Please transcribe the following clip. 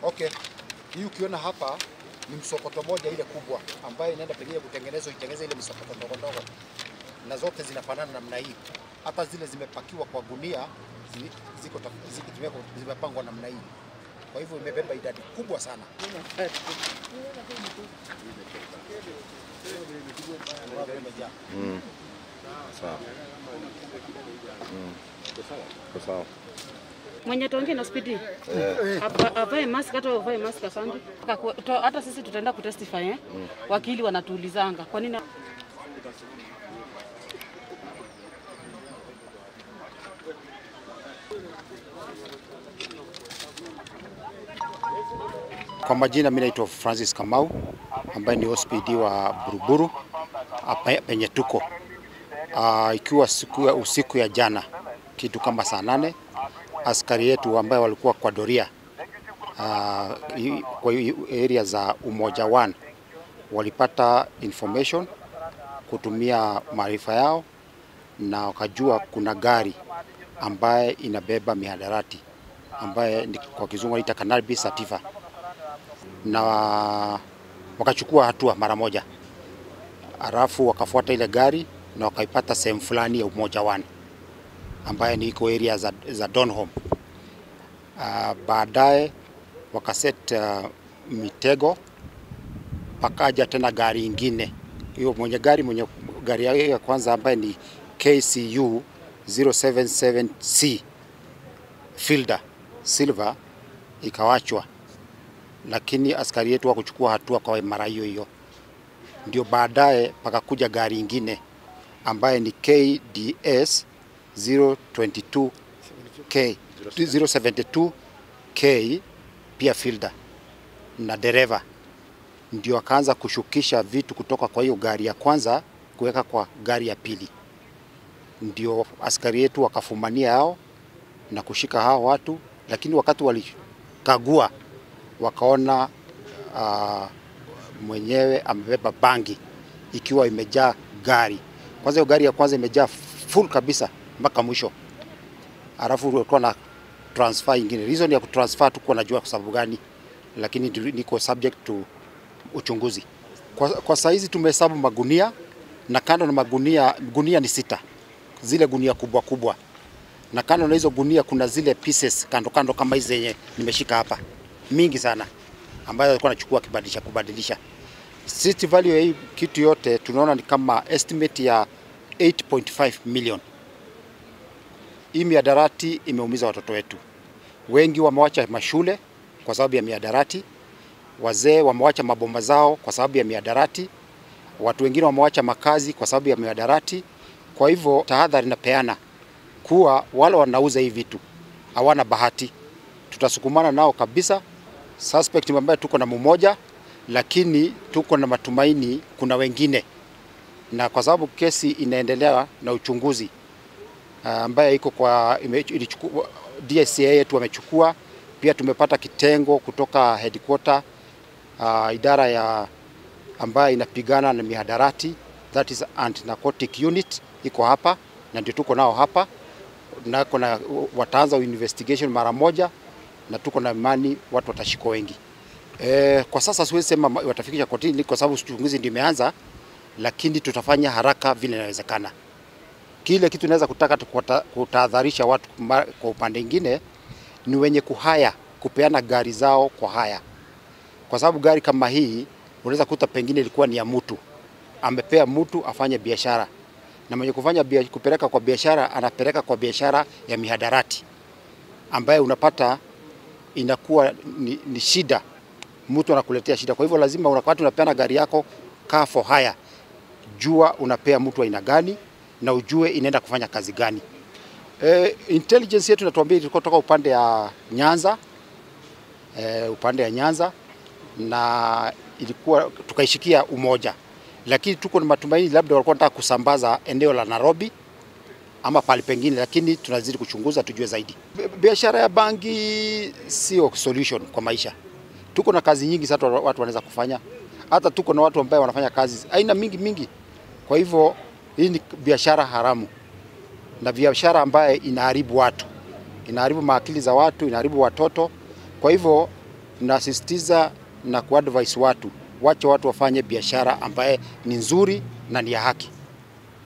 Okay. Hii ukiona hapa ni msokoto moja ile kubwa ambayo inaenda pengine kutengenezwa itengeneze ile msokoto ndogo ndogo. Na zote zinafanana namna hii. Hata zile zimepakiwa kwa gunia zimepangwa namna hii. Kwa hivyo imebeba idadi kubwa sana. Sawa. Sawa. Mwenye tongi na spidi. Avae mask hata avae mask asante. Hata sisi tutaenda kutestify wakili wanatuulizanga. Kwa nini Kwa majina mimi naitwa Francis Kamau ambaye ni OSPD wa Buruburu hapa penye tuko. Ikiwa usiku ya jana kitu kama saa 8 askari yetu ambao walikuwa kwa doria kwa area za Umoja 1 walipata information kutumia maarifa yao na wakajua kuna gari ambaye inabeba mihadarati ambaye kwa kizungu inaitwa cannabis sativa, na wakachukua hatua mara moja. Alafu wakafuata ile gari na wakaipata sehemu fulani ya Umoja 1 ambaye ni iko area za Donholm. Baadaye wakaset mitego, pakaja tena gari ingine. Hiyo mwenye gari ya kwanza ambaye ni KCU 077C Fielder Silver ikawachwa, lakini askari yetu wakuchukua hatua kwa mara hiyo. Ndio baadaye pakakuja gari ingine ambaye ni KDS 072K pia Fielder na dereva, ndio akaanza kushukisha vitu kutoka kwa hiyo gari ya kwanza kuweka kwa gari ya pili. Ndio askari yetu wakafumania hao na kushika hao watu, lakini wakati walikagua wakaona mwenyewe amebeba bangi ikiwa imejaa gari. Kwanza hiyo gari ya kwanza imejaa full kabisa mpaka mwisho. Alafu walikuwa na transfer ingine. Reason ya kutransfer tuko najua kwa sababu gani, lakini niko subject to uchunguzi. Kwa saizi tumehesabu magunia, na kando na gunia ni 6. Zile gunia kubwa kubwa. Na kando na hizo gunia kuna zile pieces kando kama hizi zenye nimeshika hapa. Mingi sana ambayo alikuwa anachukua kubadilisha. City value ya hii kitu yote tunaona ni kama estimate ya 8.5 million. Hii mihadarati imeumiza watoto wetu. Wengi wamewacha mashule kwa sababu ya mihadarati. Wazee wamewacha maboma zao kwa sababu ya mihadarati. Watu wengine wamewacha makazi kwa sababu ya mihadarati. Kwa hivyo tahadhari napeana kuwa wale wanauza hivi vitu hawana bahati. Tutasukumana nao kabisa. Suspect ambaye tuko na mmoja, lakini tuko na matumaini kuna wengine. Na kwa sababu kesi inaendelea na uchunguzi ambaye iko kwa DCI yetu wamechukua, pia tumepata kitengo kutoka headquarter idara ya ambayo inapigana na mihadarati, that is anti-narcotic unit, iko hapa na ndio tuko nao hapa, na kuna wataanza investigation mara moja, na tuko na imani watu watashikwa wengi. Kwa sasa siwezi sema watafikisha kotini kwa sababu uchunguzi ndio imeanza, lakini tutafanya haraka vile inawezekana. Kile kitu naweza kutaka kutahadharisha watu kwa upande mwingine ni wenye kupeana gari zao kwa haya. Kwa sababu gari kama hii unaweza kuta pengine ilikuwa ni ya mtu. Amepea mtu afanye biashara. Na mwenye kupeleka kwa biashara anapeleka kwa biashara ya mihadarati, ambaye unapata inakuwa ni shida. Mtu anakuletea shida. Kwa hivyo lazima wakati unapeana gari yako car for hire, jua unapea mtu aina gani na ujue inaenda kufanya kazi gani. Intelligence yetu inatuambia ilikuwa kutoka upande ya Nyanza, na ilikuwa tukaishikia Umoja, lakini tuko na matumaini labda walikuwa wanataka kusambaza eneo la Nairobi ama pale pengine, lakini tunazidi kuchunguza tujue zaidi. Biashara ya bangi sio solution kwa maisha. Tuko na kazi nyingi sasa watu wanaweza kufanya. Hata tuko na watu ambao wanafanya kazi aina mingi. Kwa hivyo hii ni biashara haramu. na biashara ambaye inaharibu watu, inaharibu maakili za watu, inaharibu watoto. Kwa hivyo nasisitiza na kuadvise watu, wache watu wafanye biashara ambaye ni nzuri na ni ya haki.